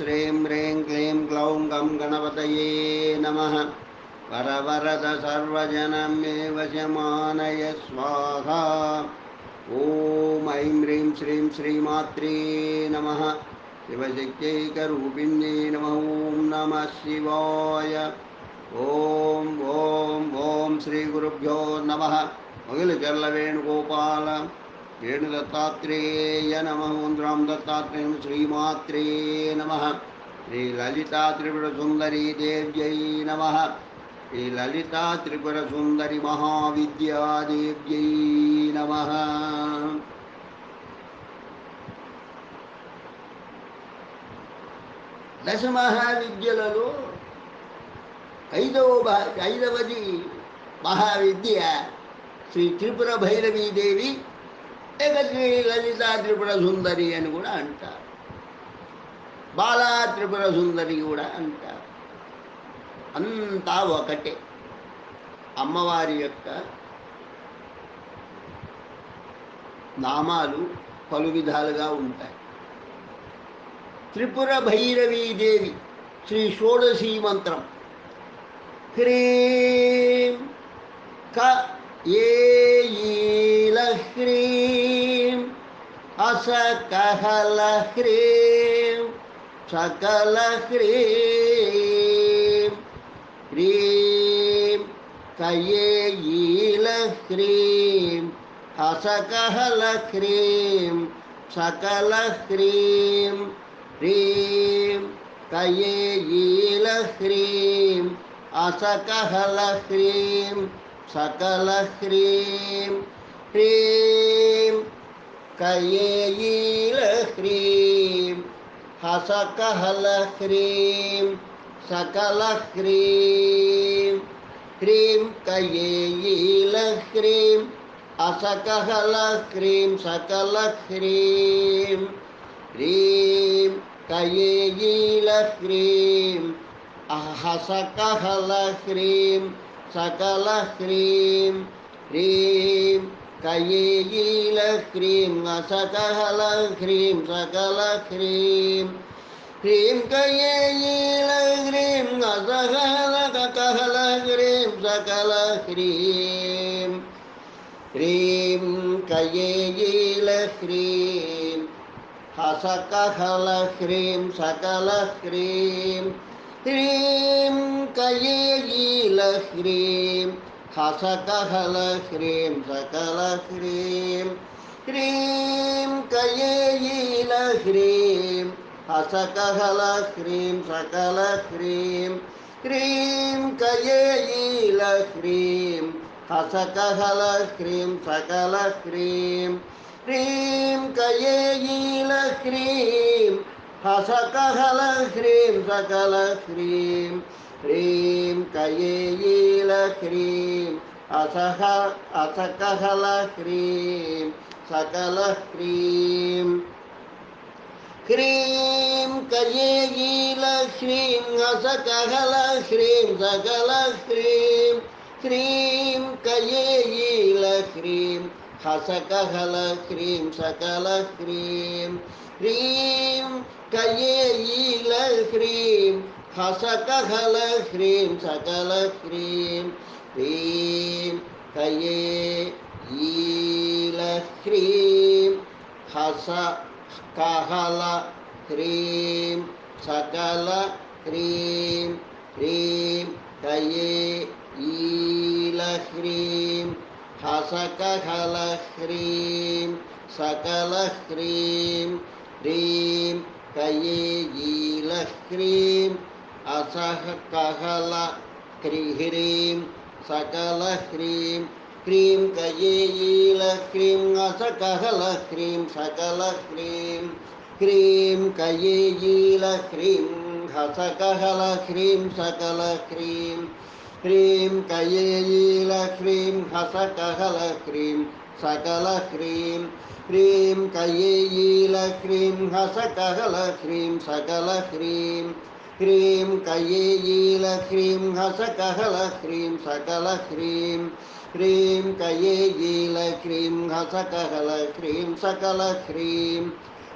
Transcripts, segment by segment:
श्रीं ह्रीं क्लीं ग्लौं गं गणपतये नमः। वरवरद सर्वजनं मे वशमानय स्वाहा। ॐ ऐं ह्रीं श्रीं श्रीमात्रे नमः। शिवशक्त्यैकरूपिण्ये नमः। ॐ नमः शिवाय। ॐ ॐ ॐ श्रीगुरुभ्यो नमः। मोगिलचर्ल वेणुगोपाल वेणुदत्तात्रेय नमः। ॐ राम दत्तात्रेय श्रीमात्रे नमः। श्रीललिता त्रिपुरसुन्दरी देव्यै नमः। श्रीललिता त्रिपुरसुन्दरी महाविद्यादेव्यै नमः। దశమహావిద్యలలో ఐదవది మహావిద్య శ్రీ త్రిపుర భైరవీదేవి, లేక శ్రీ లలితా త్రిపుర సుందరి అని కూడా అంటారు. బాలా త్రిపుర సుందరి కూడా అంటారు. అంతా ఒకటే. అమ్మవారి యొక్క నామాలు పలు విధాలుగా ఉంటాయి. త్రిపుర భైరవీదేవి శ్రీ షోడశీ మంత్రం హ్రీం క ఏల హ్రీం అస కహల హ్రీం సకల హ్రీం హ్రీం కయేల హ్రీం అస కహల హ్రీం సకల హ్రీం హ్రీం కయేల హ్రీం అసకహల హ్రీం సకల హ్రీం హ్రీం కయేల హ్రీం హసకహల హ్రీం సకల హ్రీం హ్రీం కయేల హ్రీం అసకహల హ్రీం సకల హ్రీం హ్రీం కయేల హ్రీం అహసకహల హ్రీం సకల హ్రీం హ్రీం కయేల హ్రీం అసకహల హ్రీం సకల హ్రీం హ్రీం కయేల హ్రీం అసకహల కహల హ్రీం సకల హ్రీం హ్రీం కయేల హ్రీం హసకహల హ్రీం సకల హ్రీం హ్రీం కయేల హ్రీం హసకహల హ్రీం సకల హ్రీం హ్రీం కయేల హ్రీం హసకహల హ్రీం సకల హ్రీం హ్రీం కయేల హ్రీం హసకహల హ్రీం సకల హ్రీం హ్రీం కయేల హ్రీం హసకహల హ్రీం సకల హ్రీం హ్రీం కయేల హ్రీం అసకహల హ్రీం సకల హ్రీం హ్రీం కయేల హ్రీం అసకహల హ్రీం సకల హ్రీం హ్రీం కయేల హ్రీం హసకహల హ్రీం సకల హ్రీం హ్రీం కయేల హ్రీం హసకహల హ్రీం సకల హ్రీం హ్రీం కయేల హ్రీం హసకహల హ్రీం సకల హ్రీం హ్రీం కయేల హ్రీం హసకహల హ్రీం సకల హ్రీం హ్రీం కయేల హ్రీం అసకహల హ్రీం సకల హ్రీం హ్రీం కయేల హ్రీం అసకహల హ్రీం సకల హ్రీం హ్రీం కయేల హ్రీం హసకహల హ్రీం సకల హ్రీం హ్రీం కయేల హ్రీం హసకహల హ్రీం సకల హ్రీం హ్రీం కయేల హ్రీం హసకహల హ్రీం సకల హ్రీం హ్రీం కయేల హ్రీం హసకహల హ్రీం సకల హ్రీం హ్రీం కయేల హ్రీం హసకహల హ్రీం సకల హ్రీం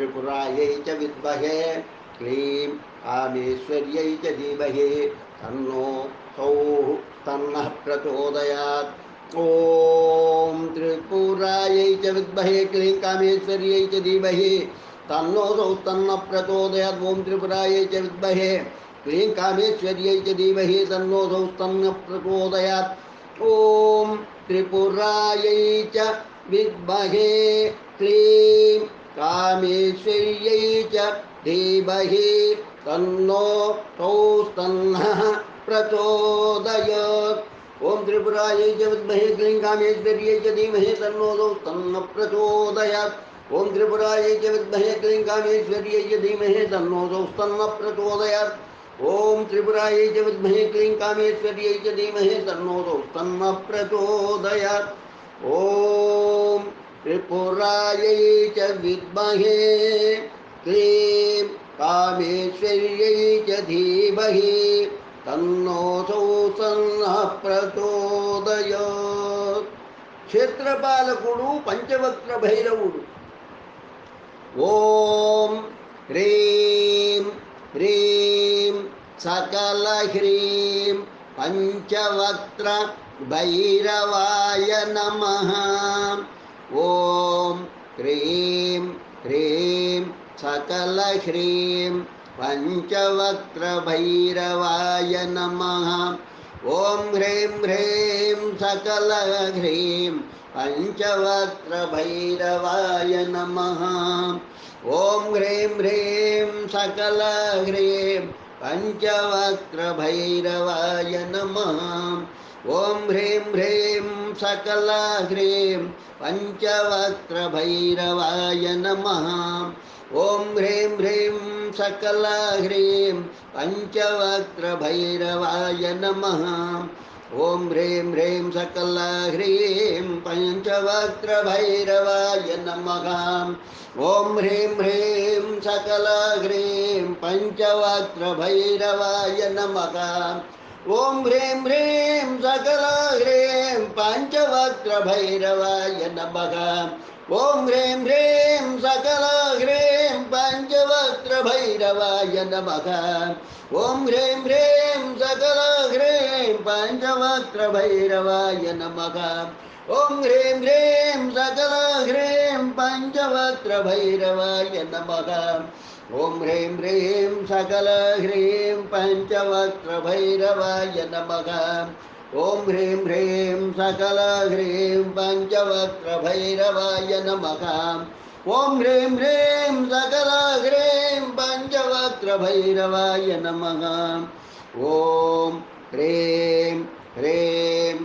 त्रिपुरायै च विद्महे क्लीं कामेश्वर्यै च धीमहि तन्नो सौः तन्नः प्रचोदयात्। ॐ त्रिपुरायै च विद्महे क्लीं कामेश्वर्यै च धीमहि तन्नो सौः तन्नः प्रचोदयात्। ॐ त्रिपुरायै च विद्महे क्लीं कामेश्वर्यै च धीमहि तन्नो सौः तन्नः प्रचोदयात्। ॐ त्रिपुरायै च विद्महे क्लीं कामेश्वर्यै च धीमहि तन्नो सौः तन्नः प्रचोदयात्। ॐ त्रिपुरायै च विद्महे क्लीं कामेश्वर्यै च धीमहि तन्नो सौः तन्नः प्रचोदयात्। ॐ त्रिपुरायै च विद्महे क्लीं कामेश्वर्यै च धीमहि तन्नो सौः तन्नः प्रचोदयात्। ॐ त्रिपुरायै च विद्महे क्लीं कामेश्वर्यै च धीमहि तन्नो सौः तन्नः प्रचोदयात्। ॐ त्रिपुरायै च विद्महे क्लीं कामेश्वर्यै च धीमहि तन्नो सौः तन्नः प्रचोदयात्। క్షేత్రపాలకుడు పంచవక్ర భైరవుడు. ఓం హ్రీం హ్రీం సకల హ్రీం పంచవక్ర భైరవాయ నమః. ఓం హ్రీం హ్రీం సకల హ్రీం పంచవక్ర భైరవాయ నమః. ఓం హ్రీం హ్రీం సకల హ్రీం పంచవక్ర భైరవాయ నమః. ఓం హ్రీం హ్రీం సకల హ్రీం పంచవక్ర భైరవాయ నమః. ఓం హ్రీం హ్రీం సకల హ్రీం పంచవక్ర భైరవాయ నమః. ఓం హ్రీం హ్రీం సకల హ్రీం పంచవక్ర భైరవాయ నమః. ఓం హ్రీం హ్రీం సకల హ్రీం పంచవక్ర భైరవాయ నమః. ఓం హ్రీం హ్రీం సకల హ్రీం పంచవక్ర భైరవాయ నమః. ఓం హ్రీం హ్రీం సకల హ్రీం పంచవక్ర భైరవాయ నమః. ఓం హ్రీం హ్రీం సకల హ్రీం పంచవక్ర భైరవాయ నమః. ఓం హ్రీం హ్రీం సకల హ్రీం పంచవక్ర భైరవాయ నమః. ఓం హ్రీం హ్రీం సకల హ్రీం పంచవక్ర భైరవాయ నమః. ఓం హ్రీం హ్రీం సకల హ్రీం పంచవక్ర భైరవాయ నమః. ఓం హ్రీం హ్రీం సకల హ్రీం పంచవక్ర భైరవాయ నమః. ఓం హ్రీం హ్రీం సకల హ్రీం పంచవక్ర భైరవాయ నమః. ఓం హ్రీం హ్రీం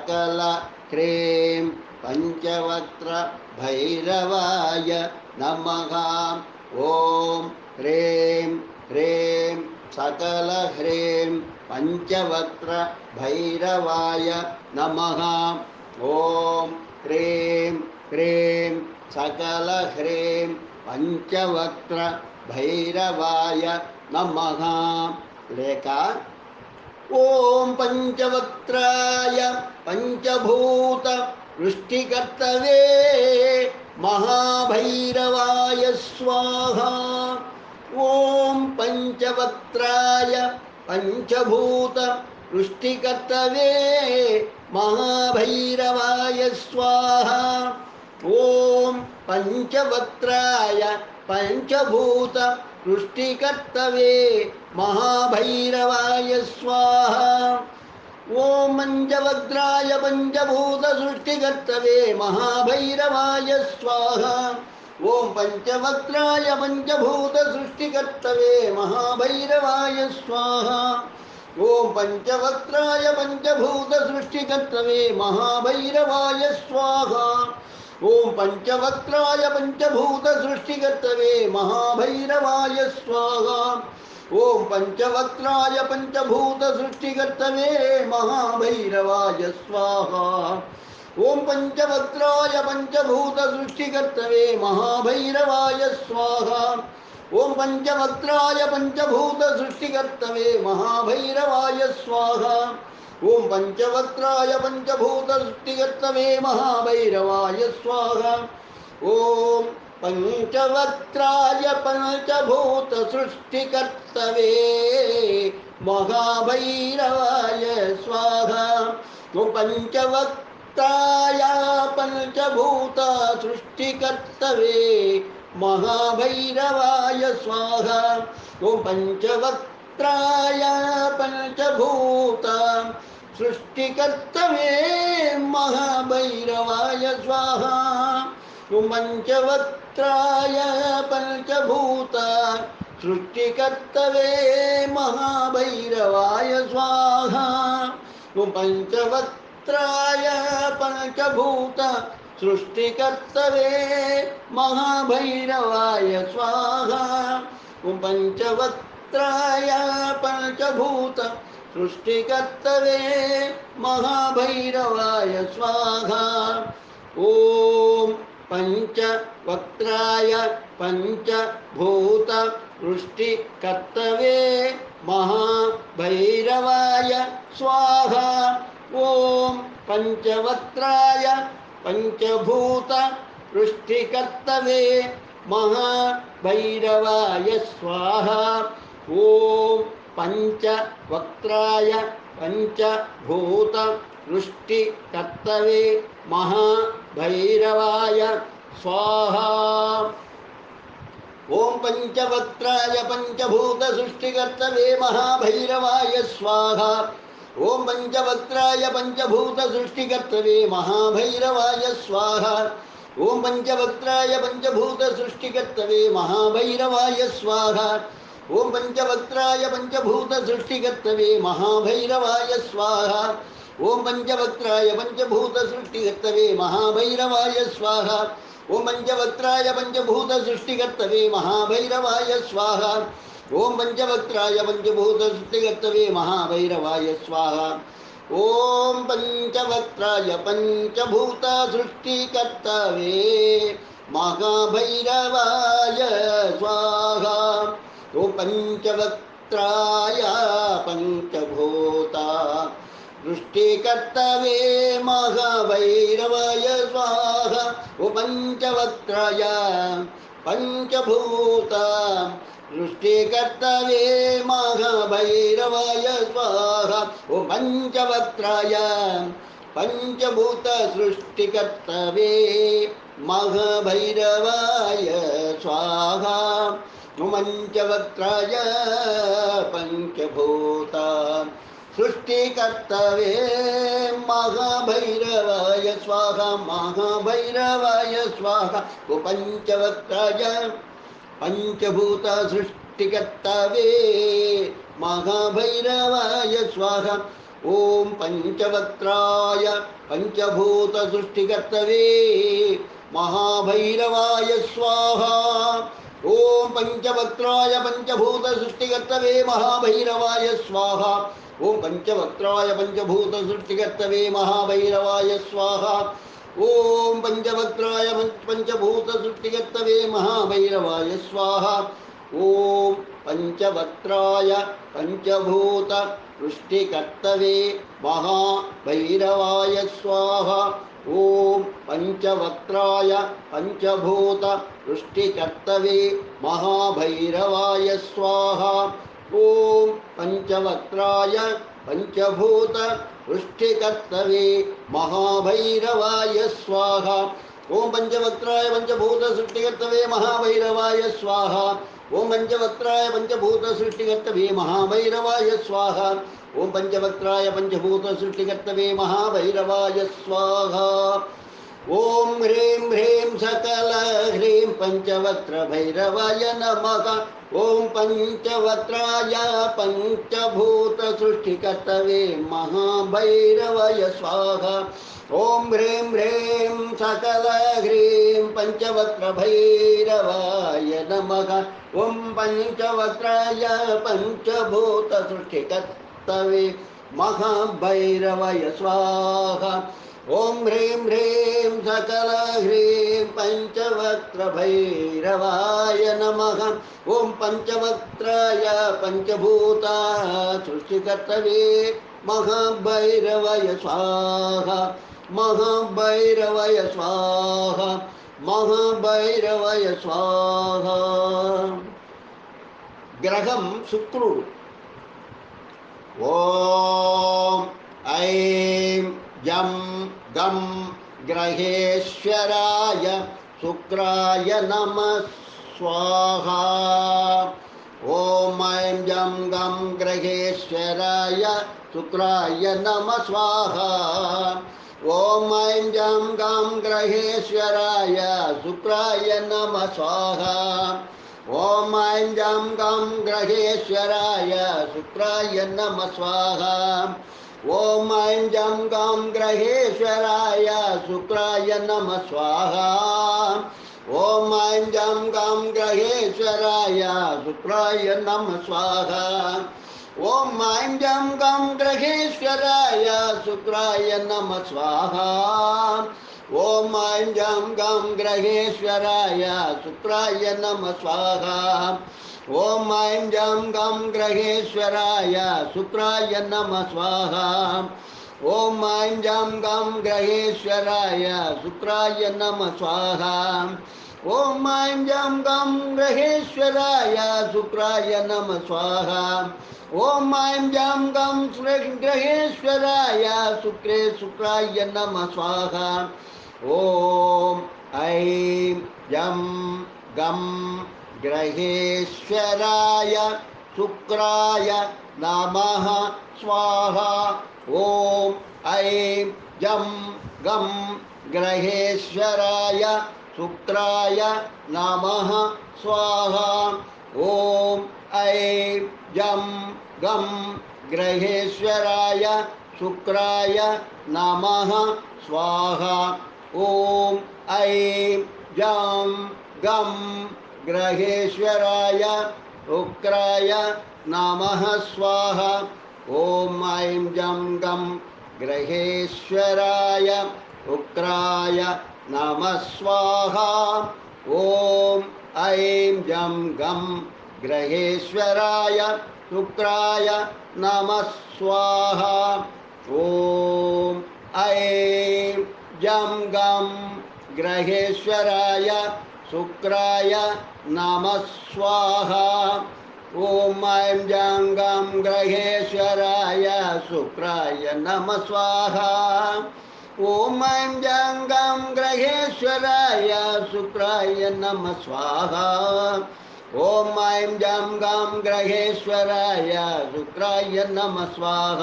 సకల హ్రీం పంచవక్ర భైరవాయ నమః. ఓం హ్రీం హ్రీం సకల హ్రీం పంచవక్ర భైరవాయ నమః. ఓం హ్రీం హ్రీం సకల హ్రీం పంచవక్ర భైరవాయ నమః. లేక ఓం పంచవక్త్రాయ పంచభూత వృష్టికర్తవే మహాభైరవాయ స్వాహా. ఓం పంచవక్త్రాయ పంచభూత వృష్టికర్తవే మహాభైరవాయ స్వాహా. ఓం పంచవక్త్రాయ పంచభూత వృష్టికర్తవే మహాభైరవాయ స్వాహా. ఓం పంచవక్త్రాయ పంచభూత సృష్టికర్తవే మహాభైరవాయ స్వాహా. ఓం పంచవక్త్రాయ పంచభూత సృష్టికర్తవే మహాభైరవాయ స్వాహా. ఓం పంచవక్త్రాయ పంచభూత సృష్టికర్తవే మహాభైరవాయ స్వాహా. ఓం పంచవక్త్రాయ పంచభూత సృష్టికర్తవే మహాభైరవాయ స్వాహా. ఓం పంచవక్త్రాయ పంచభూత సృష్టికర్తవే మహాభైరవాయ స్వాహా. ఓం పంచవక్త్రాయ పంచభూత సృష్టికర్తవే మహాభైరవాయ స్వాహా. ఓం పంచవక్త్రాయ పంచభూత సృష్టికర్తవే మహాభైరవాయ స్వాహా. ఓం పంచవక్త్రాయ పంచభూత సృష్టికర్తవే మహాభైరవాయ స్వాహా. ఓం पंचवक्त्राय पंचभूत सृष्टिकर्तवे महाभैरवाय स्वाहा। ओम पंचवक्त्राय पंचभूत सृष्टिकर्तवे महाभैरवाय स्वाहा। ओम पंचवक्त्राय पंचभूत सृष्टिकर्तवे महाभैरवाय स्वाहा। ओम पंचवक्त्राय पंचभूत सृष्टिकर्तवे महाभैरवाय स्वाहा। ओम पंचवक्त्राय पंचभूत सृष्टिकर्तवे महाभैरवाय स्वाहा। ओम पंचवक्त्राय पंचभूत सृष्टिकर्तवे महाभैरवाय स्वाहा। ओम पंचवक्त्राय पंचभूत सृष्टिकर्तवे महाभैरवाय स्वाहा। ओम पंचवक्त्राय पंचभूत सृष्टिकर्तवे महाभैरवाय स्वाहा। ओम पंचवक्त्राय पंचभूत सृष्टिकर्तवे महाभैरवाय स्वाहा। ओम पंचवक्त्राय पंचभूत सृष्टिकर्तवे महाभैरवाय स्वाहा। ओम पंचवक्त्राय पंचभूत सृष्टिकर्तवे महाभैरवाय स्वाहा। ओम पंचवक्त्राय पंचभूत सृष्टिकर्तवे महाभैरवाय स्वाहा। ओम पंचवक्त्राय पंचभूत सृष्टिकर्तवे महाभैरवाय स्वाहा। ओम पंचवक्त्राय पंचभूत सृष्टिकर्तवे महाभैरवाय स्वाहा। ओम पंचवक्त्राय पंचभूत सृष्टिकर्तवे महाभैरवाय स्वाहा। ओम पंचवक्त्राय पंचभूत सृष्टिकर्तवे महाभैरवाय स्वाहा। ओम पंचवक्त्राय पंचभूत सृष्टिकर्तवे महाभैरवाय स्वाहा। ओम पंचवक्त्राय पंचभूत सृष्टिकर्तवे महाभैरवाय स्वाहा। ओम पंचवक्त्राय पंचभूत सृष्टिकर्तवे महाभैरवाय स्वाहा। ओम पंचवक्त्राय पंचभूत सृष्टिकर्तवे महाभैरवाय स्वाहा। ओम पंचवक्त्राय पंचभूत सृष्टिकर्तवे महाभैरवाय स्वाहा। महाभैरवाय स्वाहा। ओम पंचवक्त्राय पंचभूत सृष्टिकर्तवे महाभैरवाय स्वाहा। ओम पंचवक्त्राय पंचभूत सृष्टिकर्तवे महाभैरवाय स्वाहा। ओम पंचवक्त्राय पंचभूत सृष्टिकर्तवे महाभैरवाय स्वाहा। ओम पंचवक्त्राय पंचभूत सृष्टिकर्तवे महाभैरवाय स्वाहा। ओम पंचवक्त्राय पंचभूत सृष्टिकर्तवे महाभैरवाय स्वाहा। ओम पंचवक्त्राय पंचभूत सृष्टिकर्तवे महाभैरवाय स्वाहा। ओम पंचवक्त्राय पंचभूत सृष्टिकर्तवे महाभैरवाय स्वाहा। ओम पंचवक्त्राय पंचभूत सृष्टिकर्तवे महाभैरवाय स्वाहा। ओम पंचवक्त्राय पंचभूत सृष्टिकर्तवे महाभैरवाय स्वाहा। ओम पंचवक्त्राय पंचभूत सृष्टिकर्तवे महाभैरवाय स्वाहा। ओम पंचवक्त्राय पंचभूत सृष्टिकर्तवे महाभैरवाय स्वाहा। ओम ह्रीं ह्रीं सकल ह्रीं पंचवक्त्र भैरवाय नमः। ओम पंचवक्त्राय पंचभूत सृष्टिकर्तवे महाभैरवाय स्वाहा। ओम ह्रीं ह्रीं सकल ह्रीं पंचवक्त्र भैरवाय नमः। ओम पंचवक्त्राय पंचभूत सृष्टिकर्तवे महाभैरवाय स्वाहा। ओम ह्रीं ह्रीं सकल ह्रीं पंचवक्त्र भैरवाय नमः। ओम पंचवक्त्राय पंचभूत सृष्टिकर्तवे महाभैरवाय स्वाहा। महाभैरवाय स्वाहा। మహాభైరవయ స్వాహ. గ్రహం శుక్రుడు. ఓం ఐం జం గం గ్రహేశ్వరాయ శుక్రాయ నమః స్వాహ. ఓం ఐం జం గం గ్రహేశ్వరాయ శుక్రాయ నమః స్వాహ. ఓం ఐం జం గం గ్రహేశ్వరాయ శుక్రాయ నమః స్వాహ. ఓం ఐం జం గం గ్రహేశ్వరాయ శుక్రాయ నమః స్వాహ. ఓం ఐం జం గం గ్రహేశ్వరాయ శుక్రాయ నమః స్వాహ. ఓం ఐం జం గం గ్రహేశ్వరాయ శుక్రాయ నమః స్వాహ. ఓం ఐం జం గం గ్రహేశ్వరాయ శుక్రాయ నమః స్వాహ. ఓం ఐం జం గం గ్రహేశ్వరాయ శుక్రాయ నమః స్వాహ. ఓం ఐం జం గం గ్రహేశ్వరాయ శుక్రాయ నమః స్వాహ. ఓం ఐం జం గం గ్రహేశ్వరాయ శుక్రాయ నమః స్వాహ. ఓం ఐం జం గం గ్రహేశ్వరాయ శుక్రాయ నమః స్వాహ. ఓం ఐం జం గం గ్రహేశ్వరాయ శుక్రాయ నమః స్వాహ. ఓం ఐం జం గం గ్రహేశ్వరాయ శుక్రాయ నమః స్వాహ. ఓం ఐం జం గం గ్రహేశ్వరాయ శుక్రాయ నమః స్వాహ. ఓం ఐం జం గం గ్రహేశ్వరాయ శుక్రాయ నమః స్వాహ. ఓం ఐం జం గం గ్రహేశ్వరాయ శుక్రాయ నమః స్వాహ. ఓం ఐం జం గం గ్రహేశ్వరాయ శుక్రాయ నమః స్వాహ. ఓం ఐం జం గం గ్రహేశ్వరాయ శుక్రాయ నమః స్వాహ. ఓం ఐం జం గం గ్రహేశ్వరాయ శుక్రాయ నమః స్వాహ. ఓం ఐం జం గం గ్రహేశ్వరాయ శుక్రాయ నమః స్వాహ. ఓం ఐం జం గం గ్రహేశ్వరాయ శుక్రాయ నమః స్వాహ. ఓం ఐం జం గం గ్రహేశ్వరాయ శుక్రాయ నమః స్వాహ. ఓం ఐం జం గం గ్రహేశ్వరాయ శుక్రాయ నమః స్వాహ.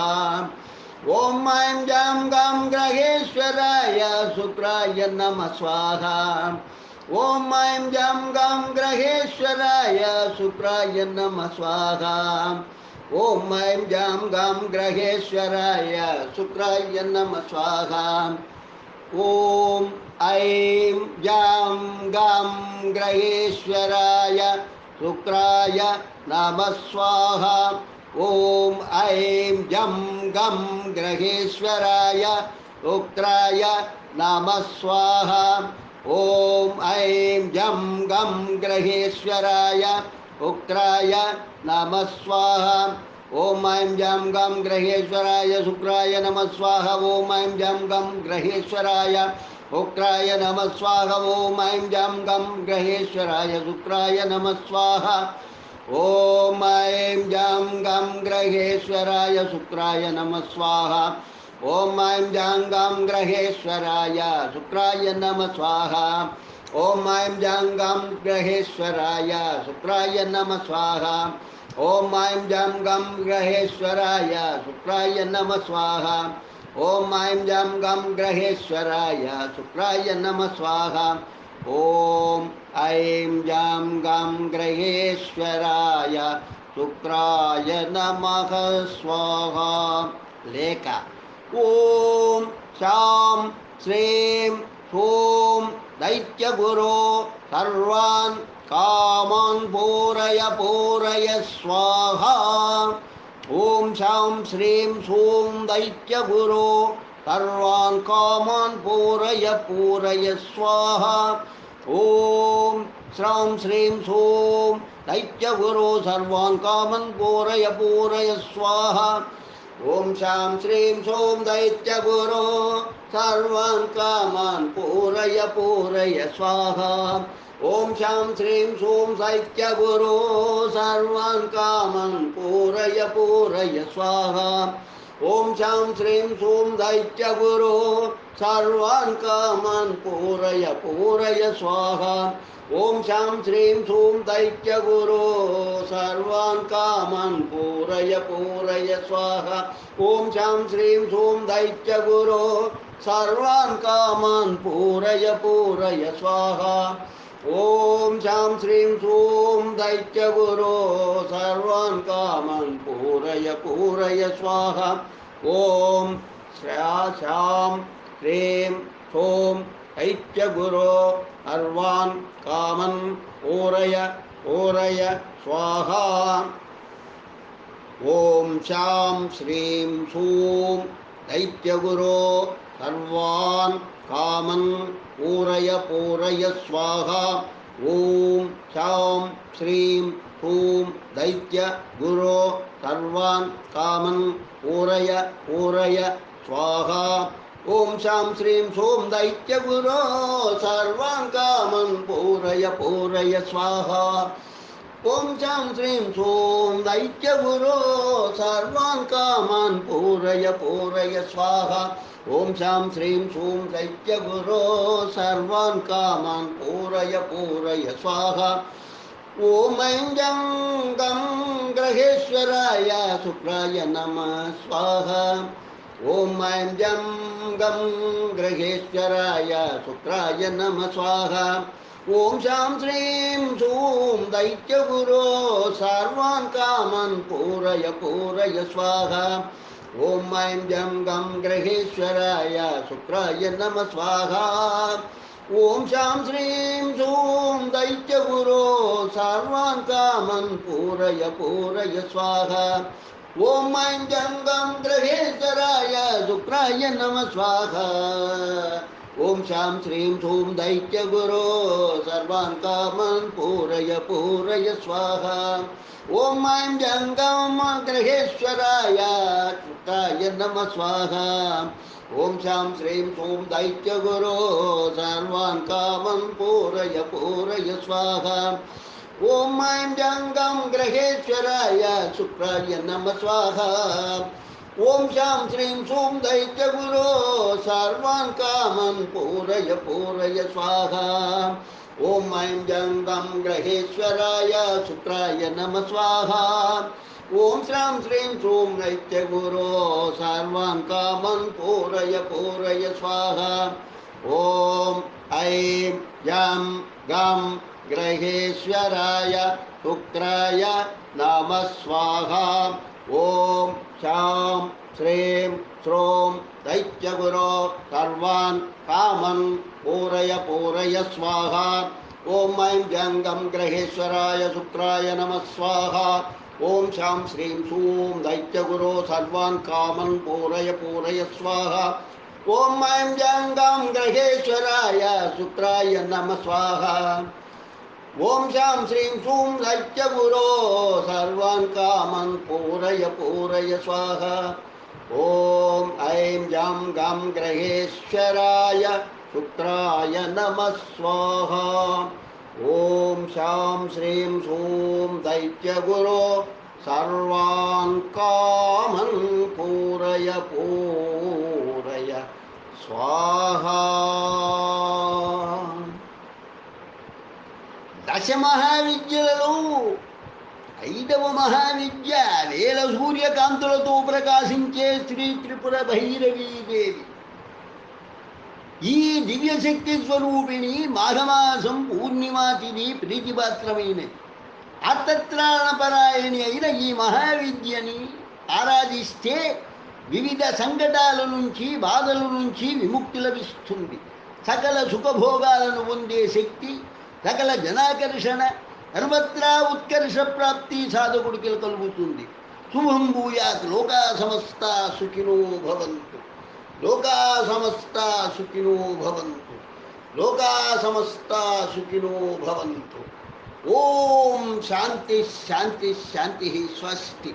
ఓం ఐం జం గం గ్రహేశ్వరాయ శుక్రాయ నమః స్వాహ. ఓం ఐం జం గం గ్రహేశ్వరాయ శుక్రాయ నమః స్వాహ. ఓం ఐం జం గం గ్రహేశ్వరాయ శుక్రాయ నమః స్వాహ. ఓం ఐం జం గం గ్రహేశ్వరాయ శుక్రాయ నమః స్వాహ. ఓం ఐం జం గం గ్రహేశ్వరాయ శుక్రాయ నమః స్వాహ. ఓం ఐం జం గం గ్రహేశ్వరాయ శుక్రాయ నమః స్వాహ. ఓం ఐం జం గం గ్రహేశ్వరాయ శుక్రాయ నమః స్వాహ. ఓం ఐం జం గం గ్రహేశ్వరాయ శుక్రాయ నమః స్వాహ. ఓం ఐం జం గం గ్రహేశ్వరాయ శుక్రాయ నమః స్వాహ. ఓం ఐం జం గం గ్రహేశ్వరాయ శుక్రాయ నమః స్వాహ. ఓం ఐం జం గం గ్రహేశ్వరాయ శుక్రాయ నమః స్వాహ. ఓం ఐం జం గం గ్రహేశ్వరాయ శుక్రాయ నమః స్వాహ. ఓం ఐం జం గం గ్రహేశ్వరాయ శుక్రాయ నమః స్వాహ. ఓం ఐం జం గం గ్రహేశ్వరాయ శుక్రాయ నమః స్వాహ. లేక ఓం శాం శ్రీం సోం దైత్యగురో సర్వాన్ కామాన్ పూరయ పూరయ స్వాహ. ఓం శాం శ్రీం సోం దైత్యగురో సర్వాన్ కామాన్ పూరయ పూరయ స్వాహ. ఓం శ్రాం శ్రీం సోం దైత్యగురో సర్వాన్ కామాన్ పూరయ పూరయ స్వాహ. ఓం శాం శ్రీం సోం దైత్యగురో సర్వాన్ కామాన్ పూరయ పూరయ స్వాహ. ఓం శాం శ్రీం సోం దైత్యగురో సర్వాన్ కామాన్ పూరయ పూరయ స్వాహ. ఓం శాం శ్రీం సోం దైత్యగురో సర్వాన్ కామాన్ పూరయ పూరయ స్వాహ. ఓం శాం శ్రీం సోం దైత్యగురో సర్వాన్ కామాన్ పూరయ పూరయ స్వాహ. ఓం శాం శ్రీం సోం దైత్యగురో సర్వాన్ కామాన్ పూరయ పూరయ స్వాహ. ఓం శాం శ్రీం సోం దైత్యగురో సర్వాన్ కామాన్ పూరయ పూరయ స్వాహ. ఓం శాం హ్రీం సోం దైత్యగురో సర్వాన్ కామన్ పూరయ పూరయ స్వాహ. ఓం శాం శ్రీం సోం దైత్యగురో సర్వాన్ కామన్ పూరయ పూరయ స్వాహ. ఓం శాం శ్రీం సోం దైత్యగురో సర్వాన్ కామన్ పూరయ పూరయ స్వాహ. ఓం శాం శ్రీం సోం దైత్యగురో సర్వాన్ కామన్ పూరయ పూరయ స్వాహ. ఓం శాం శ్రీం సోం దైత్యగురో సర్వాన్ కామాన్ పూరయ పూరయ స్వాహ. ఓం శాం శ్రీం సోం దైత్యగురో సర్వాన్ కామాన్ పూరయ పూరయ స్వాహ. ఓం ఐం జం గం గ్రహేశ్వరాయ శుక్రాయ నమః స్వాహ. ఓం ఐం జం గం గ్రహేశ్వరాయ శుక్రాయ నమః స్వాహ. ఓం శాం శ్రీం సోం దైత్యగురో సర్వాన్ కామాన్ పూరయ పూరయ స్వాహ. ఓం ఐం జం గం గ్రహేశ్వరాయ శుక్రాయ నమః స్వాహ. ఓం శాం శ్రీం సోం దైత్యగురో సర్వాన్ కామాన్ పూరయ పూరయ స్వాహ. ఓం ఐం జం గం గ్రహేశ్వరాయ శుక్రాయ నమః స్వాహ. ఓం శాం శ్రీం సోం దైత్యగురో సర్వాన్ కామాన్ పూరయ పూరయ స్వాహ. ఓం ఐం జం గం గ్రహేశ్వరాయ శుక్రాయ నమః స్వాహ. ఓం శాం శ్రీం సోం దైత్యగురో సర్వాన్ కామాన్ పూరయ పూరయ స్వాహ. ఓం ఐం జం గం గ్రహేశ్వరాయ శుక్రాయ నమః స్వాహ. ఓం శాం శ్రీం సోం దైత్యగురో సర్వాన్ కామాన్ పూరయ పూరయ స్వాహ. ఓం ఐం జం గం గ్రహేశ్వరాయ శుక్రాయ నమః స్వాహ. ఓం శాం శ్రీం సోం దైత్యగురో సర్వాన్ కామాన్ పూరయ పూరయ స్వాహ. ఓం ఐం జం గం గ్రహేశ్వరాయ శుక్రాయ నమః స్వాహ. ఓం శాం శ్రీం సోం దైత్యగురో సర్వాన్ కామాన్ పూరయ పూరయ స్వాహ. ఓం ఐం జం గం గ్రహేశ్వరాయ శుక్రాయ నమః స్వాహ. ఓం శాం శ్రీం సోం దైత్యగురో సర్వాన్ కామాన్ పూరయ పూరయ స్వాహ. ఓం ఐం జం గం గ్రహేశ్వరాయ శుక్రాయ నమః స్వాహ. ఓం శాం శ్రీం సోం దైత్యగురో సర్వాన్ కామాన్ పూరయ పూరయ స్వాహ. ఓం ఐం జం గం గ్రహేశ్వరాయ శుక్రాయ నమః స్వాహ. ఓం శాం శ్రీం సోం దైత్యగురో సర్వాన్ కామాన్ పూరయ పూరయ స్వాహ. దశ మహావిద్యలలో 5వ మహావిద్య వేల సూర్యకాంతులతో ప్రకాశించే శ్రీ త్రిపుర భైరవీదేవి. ఈ దివ్యశక్తి స్వరూపిణి మాఘమాసం పూర్ణిమా తిథి ప్రీతిపాత్రమైనది. ఆర్తత్రాణపరాయణి అయిన ఈ మహావిద్యని ఆరాధిస్తే వివిధ సంకటాల నుంచి బాధల నుంచి విముక్తి లభిస్తుంది. సకల సుఖభోగాలను పొందే శక్తి, సకల జనాకర్షణ, సర్వత్రా ఉత్కర్ష ప్రాప్తి సాధకుడికి కలుగుతుంది. శుభం భూయాత్. లోకా సమస్తా సుఖినో భవంతు. లోకా సమస్తా సుఖినో భవంతు. లోకా సమస్తా సుఖినో భవంతు. ఓం శాంతి శాంతి శాంతి. స్వస్తి.